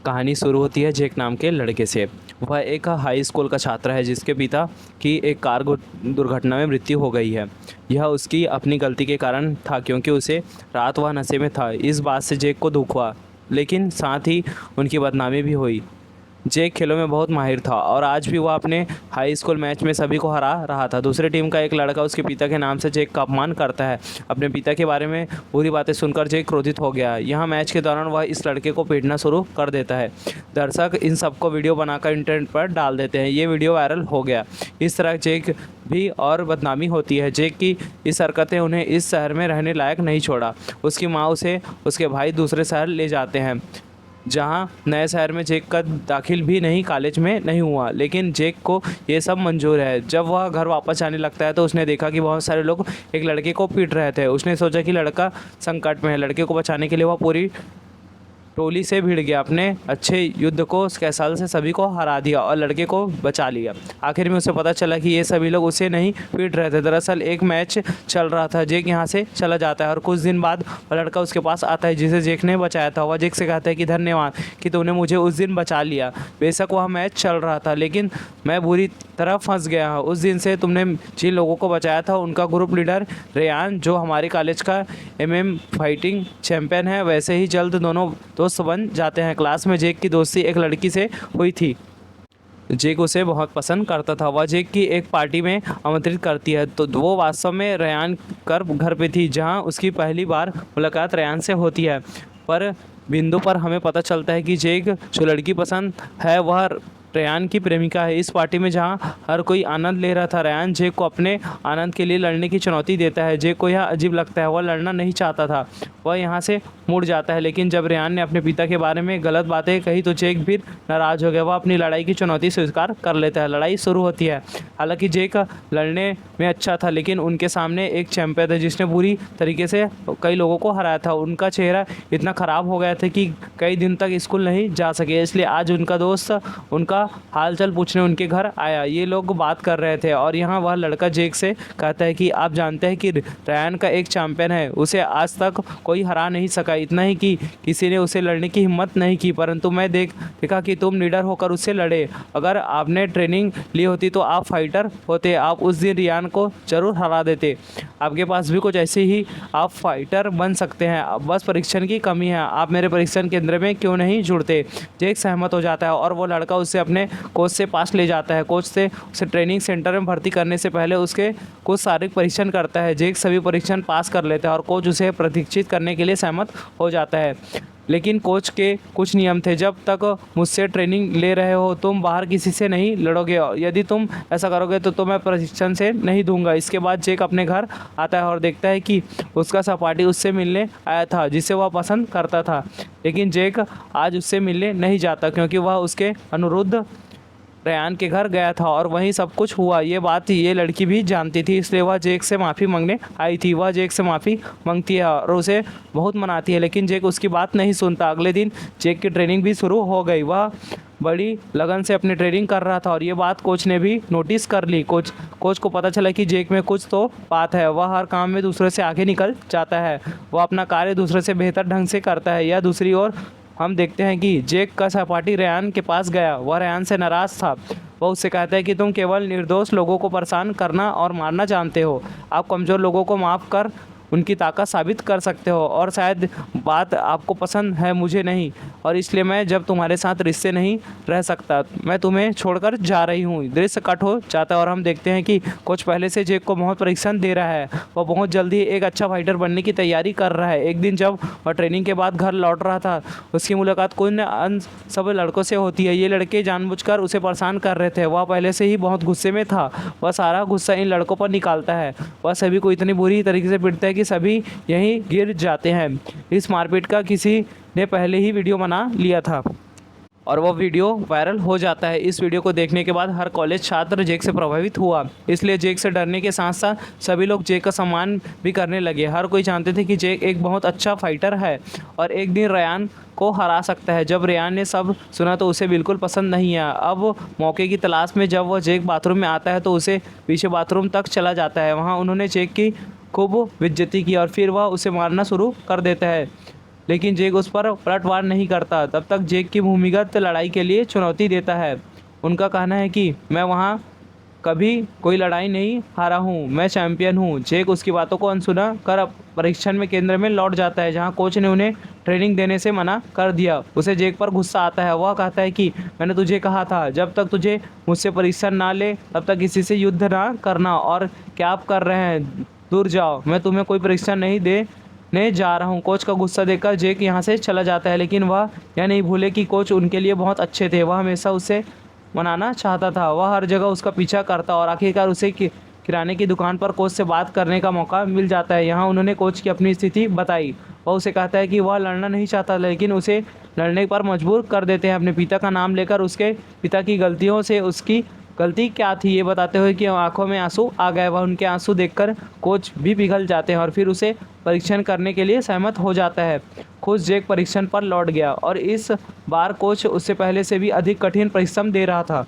कहानी शुरू होती है जैक नाम के लड़के से। वह एक हाई स्कूल का छात्र है जिसके पिता की एक कार दुर्घटना में मृत्यु हो गई है। यह उसकी अपनी गलती के कारण था क्योंकि उसे रात वह नशे में था। इस बात से जैक को दुख हुआ, लेकिन साथ ही उनकी बदनामी भी हुई। जैक खेलों में बहुत माहिर था और आज भी वह अपने हाई स्कूल मैच में सभी को हरा रहा था। दूसरी टीम का एक लड़का उसके पिता के नाम से जैक का अपमान करता है। अपने पिता के बारे में बुरी बातें सुनकर जैक क्रोधित हो गया। यहाँ मैच के दौरान वह इस लड़के को पीटना शुरू कर देता है। दर्शक इन सबको वीडियो बनाकर इंटरनेट पर डाल देते हैं। ये वीडियो वायरल हो गया। इस तरह जैक भी और बदनामी होती है। जैक की इस हरकतें उन्हें इस शहर में रहने लायक नहीं छोड़ा। उसकी माँ उसे उसके भाई दूसरे शहर ले जाते हैं, जहाँ नए शहर में जैक का दाखिल भी नहीं कॉलेज में नहीं हुआ, लेकिन जैक को ये सब मंजूर है। जब वह घर वापस जाने लगता है तो उसने देखा कि बहुत सारे लोग एक लड़के को पीट रहे थे। उसने सोचा कि लड़का संकट में है। लड़के को बचाने के लिए वह पूरी टोली से भिड़ गया। अपने अच्छे युद्ध को कैसाल से सभी को हरा दिया और लड़के को बचा लिया। आखिर में उसे पता चला कि ये सभी लोग उसे नहीं पीट रहे थे। दरअसल एक मैच चल रहा था। जैक यहाँ से चला जाता है और कुछ दिन बाद वह लड़का उसके पास आता है जिसे जैक ने बचाया था। वह जैक से कहता है कि धन्यवाद कि तुमने मुझे उस दिन बचा लिया। बेशक वह मैच चल रहा था, लेकिन मैं बुरी तरह फंस गया हूँ। उस दिन से तुमने जिन लोगों को बचाया था उनका ग्रुप लीडर रेयान, जो हमारे कॉलेज का एमएम फाइटिंग चैंपियन है, वैसे ही जल्द दोनों दोस्त बन जाते हैं। क्लास में जैक की दोस्ती एक लड़की से हुई थी। जैक उसे बहुत पसंद करता था। वह जैक की एक पार्टी में आमंत्रित करती है तो वो वास्तव में रेयान कर घर पे थी, जहां उसकी पहली बार मुलाकात रेयान से होती है। पर बिंदु पर हमें पता चलता है कि जैक जो लड़की पसंद है वह रेयान की प्रेमिका है। इस पार्टी में जहां हर कोई आनंद ले रहा था, रेयान जैक को अपने आनंद के लिए लड़ने की चुनौती देता है। जैक को यह अजीब लगता है। वह लड़ना नहीं चाहता था। वह यहाँ से मुड़ जाता है, लेकिन जब रेयान ने अपने पिता के बारे में गलत बातें कही तो जैक भी नाराज़ हो गया। वह अपनी लड़ाई की चुनौती स्वीकार कर लेता है। लड़ाई शुरू होती है। हालांकि जैक लड़ने में अच्छा था, लेकिन उनके सामने एक चैंपियन था जिसने बुरी तरीके से कई लोगों को हराया था। उनका चेहरा इतना ख़राब हो गया था कि कई दिन तक स्कूल नहीं जा सके। इसलिए आज उनका दोस्त उनका हालचाल पूछने उनके घर आया। ये लोग बात कर रहे थे और यहाँ वह लड़का जैक से कहता है कि आप जानते हैं कि रेयान का एक चैंपियन है, उसे आज तक कोई हरा नहीं सका। इतना ही कि किसी ने उसे लड़ने की हिम्मत नहीं की, परंतु मैं देखा कि तुम निडर होकर उससे लड़े। अगर आपने ट्रेनिंग ली होती तो आप फाइटर होते। आप उस दिन रेयान को जरूर हरा देते। आपके पास भी कुछ ऐसे ही आप फाइटर बन सकते हैं, बस परीक्षण की कमी है। आप मेरे परीक्षण केंद्र में क्यों नहीं जुड़ते? जैक सहमत हो जाता है और वो लड़का उससे अपने कोच से पास ले जाता है। कोच से उसे ट्रेनिंग सेंटर में भर्ती करने से पहले उसके कुछ शारीरिक परीक्षण करता है। जैक सभी परीक्षण पास कर लेता है और कोच उसे प्रशिक्षित करने के लिए सहमत हो जाता है। लेकिन कोच के कुछ नियम थे। जब तक मुझसे ट्रेनिंग ले रहे हो तुम बाहर किसी से नहीं लड़ोगे। यदि तुम ऐसा करोगे तो मैं प्रशिक्षण से नहीं दूंगा। इसके बाद जैक अपने घर आता है और देखता है कि उसका सहपाठी उससे मिलने आया था जिसे वह पसंद करता था। लेकिन जैक आज उससे मिलने नहीं जाता क्योंकि वह उसके अनुरुद्ध रेयान के घर गया था और वहीं सब कुछ हुआ। ये बात ये लड़की भी जानती थी, इसलिए वह जैक से माफ़ी मांगने आई थी। वह जैक से माफ़ी मांगती है और उसे बहुत मनाती है, लेकिन जैक उसकी बात नहीं सुनता। अगले दिन जैक की ट्रेनिंग भी शुरू हो गई। वह बड़ी लगन से अपनी ट्रेनिंग कर रहा था और ये बात कोच ने भी नोटिस कर ली। कोच को पता चला कि जैक में कुछ तो बात है। वह हर काम में दूसरे से आगे निकल जाता है। वह अपना कार्य दूसरे से बेहतर ढंग से करता है। या दूसरी ओर हम देखते हैं कि जैक का सहपाठी रेयान के पास गया। वह रेयान से नाराज़ था। वह उससे कहता है कि तुम केवल निर्दोष लोगों को परेशान करना और मारना जानते हो। आप कमज़ोर लोगों को माफ़ कर उनकी ताकत साबित कर सकते हो और शायद बात आपको पसंद है, मुझे नहीं, और इसलिए मैं जब तुम्हारे साथ रिश्ते नहीं रह सकता, मैं तुम्हें छोड़कर जा रही हूँ। दृश्य कट हो जाता है और हम देखते हैं कि कोच पहले से जैक को बहुत परीक्षण दे रहा है। वह बहुत जल्दी एक अच्छा फाइटर बनने की तैयारी कर रहा है। एक दिन जब वह ट्रेनिंग के बाद घर लौट रहा था, उसकी मुलाकात कुछ अन्य सब लड़कों से होती है। ये लड़के जानबूझकर उसे परेशान कर रहे थे। वह पहले से ही बहुत गुस्से में था। वह सारा गुस्सा इन लड़कों पर निकालता है। वह सभी को इतनी बुरी तरीके से पीटता है कि सभी यहीं गिर जाते हैं। इस मारपीट का किसी ने पहले ही वीडियो बना लिया था और वह वीडियो वायरल हो जाता है। इस वीडियो को देखने के बाद हर कॉलेज छात्र जैक से प्रभावित हुआ, इसलिए जैक से डरने के साथ साथ सभी लोग जैक का सम्मान भी करने लगे। हर कोई जानते थे कि जैक एक बहुत अच्छा फाइटर है और एक दिन रेयान को हरा सकता है। जब रेयान ने सब सुना तो उसे बिल्कुल पसंद नहीं आया। अब मौके की तलाश में जब वह जैक बाथरूम में आता है तो उसे पीछे बाथरूम तक चला जाता है। वहाँ उन्होंने जैक की खूब बेइज्जती की और फिर वह उसे मारना शुरू कर देता है। लेकिन जेक उस पर पलटवार नहीं करता। तब तक जेक की भूमिगत लड़ाई के लिए चुनौती देता है। उनका कहना है कि मैं वहाँ कभी कोई लड़ाई नहीं हारा हूँ, मैं चैंपियन हूँ। जेक उसकी बातों को अनसुना कर परीक्षण में केंद्र में लौट जाता है, जहाँ कोच ने उन्हें ट्रेनिंग देने से मना कर दिया। उसे जेक पर गुस्सा आता है। वह कहता है कि मैंने तुझे कहा था जब तक तुझे मुझसे परीक्षण ना ले तब तक किसी से युद्ध ना करना। और क्या आप कर रहे हैं, दूर जाओ, मैं तुम्हें कोई परीक्षण नहीं देने जा रहा हूँ। कोच का गुस्सा देखकर जेक यहाँ से चला जाता है, लेकिन वह यह नहीं भूले कि कोच उनके लिए बहुत अच्छे थे। वह हमेशा उसे मनाना चाहता था। वह हर जगह उसका पीछा करता और आखिरकार उसे किराने की दुकान पर कोच से बात करने का मौका मिल जाता है। यहाँ उन्होंने कोच की अपनी स्थिति बताई। वह उसे कहता है कि वह लड़ना नहीं चाहता, लेकिन उसे लड़ने पर मजबूर कर देते हैं। अपने पिता का नाम लेकर उसके पिता की गलतियों से उसकी गलती क्या थी ये बताते हुए कि आंखों में आंसू आ गए। वह उनके आंसू देखकर कोच भी पिघल जाते हैं और फिर उसे परीक्षण करने के लिए सहमत हो जाता है। खुश जेक परीक्षण पर लौट गया और इस बार कोच उससे पहले से भी अधिक कठिन परिश्रम दे रहा था,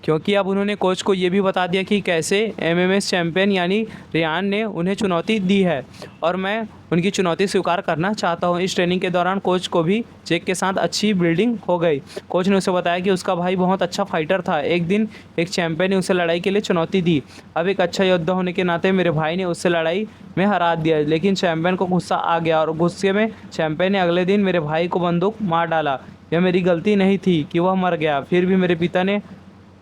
क्योंकि अब उन्होंने कोच को ये भी बता दिया कि कैसे एमएमएस चैंपियन यानी रेयान ने उन्हें चुनौती दी है और मैं उनकी चुनौती स्वीकार करना चाहता हूँ। इस ट्रेनिंग के दौरान कोच को भी जेक के साथ अच्छी बिल्डिंग हो गई। कोच ने उसे बताया कि उसका भाई बहुत अच्छा फाइटर था। एक दिन एक चैंपियन ने उसे लड़ाई के लिए चुनौती दी। अब एक अच्छा योद्धा होने के नाते मेरे भाई ने उससे लड़ाई में हरा दिया, लेकिन चैंपियन को गुस्सा आ गया और गुस्से में चैंपियन ने अगले दिन मेरे भाई को बंदूक मार डाला। यह मेरी गलती नहीं थी कि वह मर गया। फिर भी मेरे पिता ने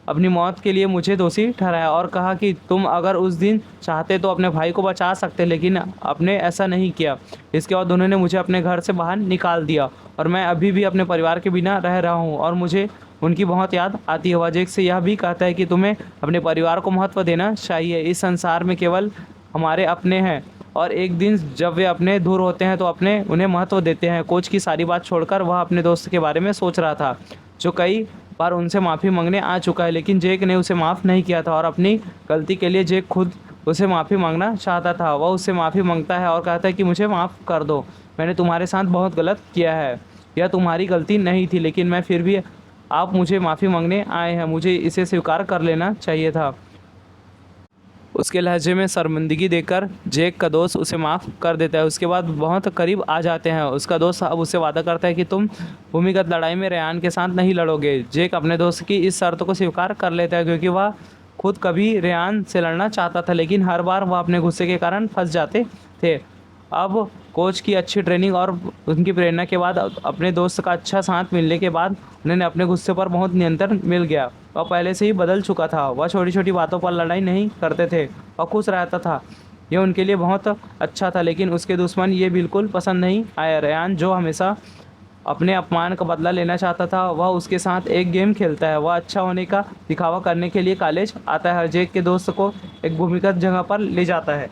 अपनी मौत के लिए मुझे दोषी ठहराया और कहा कि तुम अगर उस दिन चाहते तो अपने भाई को बचा सकते, लेकिन आपने ऐसा नहीं किया। इसके बाद उन्होंने मुझे अपने घर से बाहर निकाल दिया और मैं अभी भी अपने परिवार के बिना रह रहा हूँ और मुझे उनकी बहुत याद आती है। वह जेक से यह भी कहता है कि तुम्हें अपने परिवार को महत्व देना चाहिए। इस संसार में केवल हमारे अपने हैं और एक दिन जब वे अपने दूर होते हैं तो अपने उन्हें महत्व देते हैं। कोच की सारी बात छोड़कर वह अपने दोस्त के बारे में सोच रहा था, जो कई बार उनसे माफ़ी मांगने आ चुका है, लेकिन जेक ने उसे माफ़ नहीं किया था और अपनी गलती के लिए जेक खुद उसे माफ़ी मांगना चाहता था। वह उससे माफ़ी मांगता है और कहता है कि मुझे माफ़ कर दो, मैंने तुम्हारे साथ बहुत गलत किया है, यह तुम्हारी गलती नहीं थी, लेकिन मैं फिर भी आप मुझे माफ़ी मांगने आए हैं, मुझे इसे स्वीकार कर लेना चाहिए था। उसके लहजे में शर्मिंदगी देखकर जेक का दोस्त उसे माफ़ कर देता है। उसके बाद बहुत करीब आ जाते हैं। उसका दोस्त अब उससे वादा करता है कि तुम भूमिगत लड़ाई में रेयान के साथ नहीं लड़ोगे। जेक अपने दोस्त की इस शर्त को स्वीकार कर लेता है, क्योंकि वह खुद कभी रेयान से लड़ना चाहता था, लेकिन हर बार वह अपने गुस्से के कारण फंस जाते थे। अब कोच की अच्छी ट्रेनिंग और उनकी प्रेरणा के बाद अपने दोस्त का अच्छा साथ मिलने के बाद उन्हें अपने गुस्से पर बहुत नियंत्रण मिल गया। वह पहले से ही बदल चुका था। वह छोटी छोटी बातों पर लड़ाई नहीं करते थे और खुश रहता था। यह उनके लिए बहुत अच्छा था, लेकिन उसके दुश्मन ये बिल्कुल पसंद नहीं आया। रेयान जो हमेशा अपने अपमान का बदला लेना चाहता था, वह उसके साथ एक गेम खेलता है। वह अच्छा होने का दिखावा करने के लिए कॉलेज आता है और जेक के दोस्त को एक भूमिगत जगह पर ले जाता है।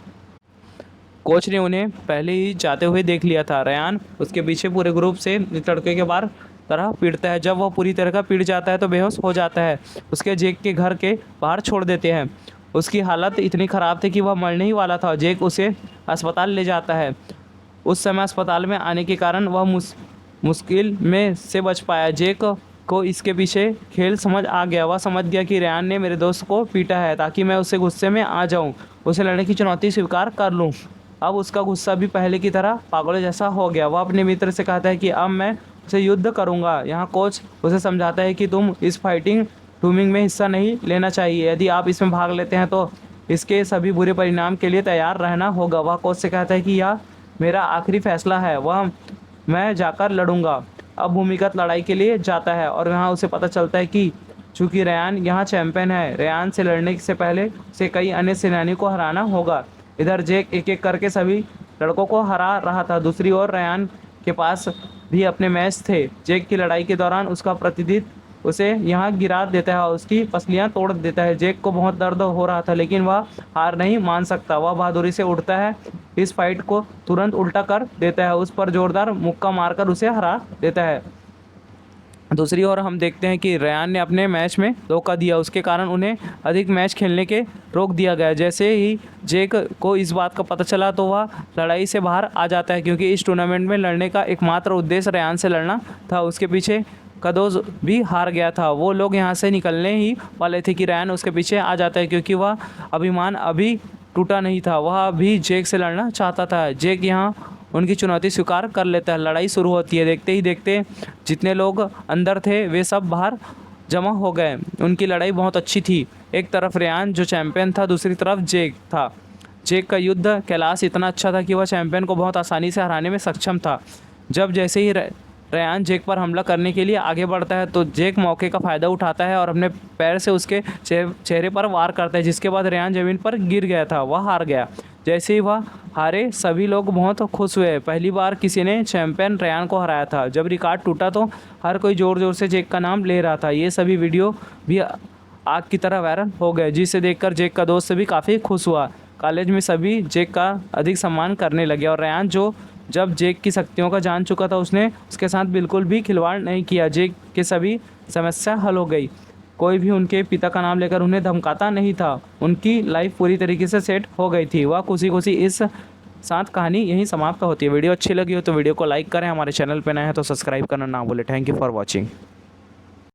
कोच ने उन्हें पहले ही जाते हुए देख लिया था। रेयान उसके पीछे पूरे ग्रुप से इस लड़के के बार तरह पीटता है। जब वह पूरी तरह का पीट जाता है तो बेहोश हो जाता है। उसके जेक के घर के बाहर छोड़ देते हैं। उसकी हालत इतनी ख़राब थी कि वह मरने ही वाला था। जेक उसे अस्पताल ले जाता है। उस समय अस्पताल में आने के कारण वह मुश्किल में से बच पाया। जेक को इसके पीछे खेल समझ आ गया। वह समझ गया कि रेयान ने मेरे दोस्त को पीटा है ताकि मैं उससे गुस्से में आ जाऊं, उसे लड़ने की चुनौती स्वीकार कर लूं। अब उसका गुस्सा भी पहले की तरह पागलों जैसा हो गया। वह अपने मित्र से कहता है कि अब मैं उसे युद्ध करूंगा। यहाँ कोच उसे समझाता है कि तुम इस फाइटिंग टूर्नामेंट में हिस्सा नहीं लेना चाहिए। यदि आप इसमें भाग लेते हैं तो इसके सभी बुरे परिणाम के लिए तैयार रहना होगा। वह कोच से कहता है कि यह मेरा आखिरी फैसला है, वह मैं जाकर लड़ूंगा। अब भूमिगत लड़ाई के लिए जाता है और यहाँ उसे पता चलता है कि चूंकि रेयान यहाँ चैंपियन है, रेयान से लड़ने से पहले उसे कई अन्य सेनानियों को हराना होगा। इधर जेक एक एक करके सभी लड़कों को हरा रहा था। दूसरी ओर रेयान के पास भी अपने मैच थे। जेक की लड़ाई के दौरान उसका प्रतिद्वंदी उसे यहाँ गिरा देता है और उसकी पसलियाँ तोड़ देता है। जेक को बहुत दर्द हो रहा था, लेकिन वह हार नहीं मान सकता। वह बहादुरी से उठता है, इस फाइट को तुरंत उल्टा कर देता है, उस पर जोरदार मुक्का मारकर उसे हरा देता है। दूसरी ओर हम देखते हैं कि रेयान ने अपने मैच में धोखा दिया। उसके कारण उन्हें अधिक मैच खेलने के रोक दिया गया। जैसे ही जेक को इस बात का पता चला तो वह लड़ाई से बाहर आ जाता है, क्योंकि इस टूर्नामेंट में लड़ने का एकमात्र उद्देश्य रेयान से लड़ना था। उसके पीछे का दोस्त भी हार गया था। वो लोग यहाँ से निकलने ही वाले थे कि रेयान उसके पीछे आ जाता है, क्योंकि वह अभिमान अभी टूटा नहीं था। वह भी जेक से लड़ना चाहता था। जेक यहाँ उनकी चुनौती स्वीकार कर लेता है। लड़ाई शुरू होती है। देखते ही देखते जितने लोग अंदर थे वे सब बाहर जमा हो गए। उनकी लड़ाई बहुत अच्छी थी। एक तरफ रेयान जो चैंपियन था, दूसरी तरफ जेक था। जेक का युद्ध कैलाश इतना अच्छा था कि वह चैंपियन को बहुत आसानी से हराने में सक्षम था। जब जैसे ही रेयान जेक पर हमला करने के लिए आगे बढ़ता है तो जेक मौके का फ़ायदा उठाता है और अपने पैर से उसके चेहरे पर वार करता है, जिसके बाद रेयान ज़मीन पर गिर गया था। वह हार गया। जैसे ही वह हारे सभी लोग बहुत खुश हुए। पहली बार किसी ने चैंपियन रेयान को हराया था। जब रिकॉर्ड टूटा तो हर कोई ज़ोर ज़ोर से जेक का नाम ले रहा था। ये सभी वीडियो भी आग की तरह वायरल हो गए, जिसे देखकर जेक का दोस्त भी काफ़ी खुश हुआ। कॉलेज में सभी जेक का अधिक सम्मान करने लगे और रेयान जो जब जेक की शक्तियों का जान चुका था उसने उसके साथ बिल्कुल भी खिलवाड़ नहीं किया। जेक के सभी समस्या हल हो गई। कोई भी उनके पिता का नाम लेकर उन्हें धमकाता नहीं था। उनकी लाइफ पूरी तरीके से सेट हो गई थी। वह खुशी खुशी इस साथ कहानी यहीं समाप्त होती है। वीडियो अच्छी लगी हो तो वीडियो को लाइक करें। हमारे चैनल पर नए हैं तो सब्सक्राइब करना ना भूलें। Thank you for watching.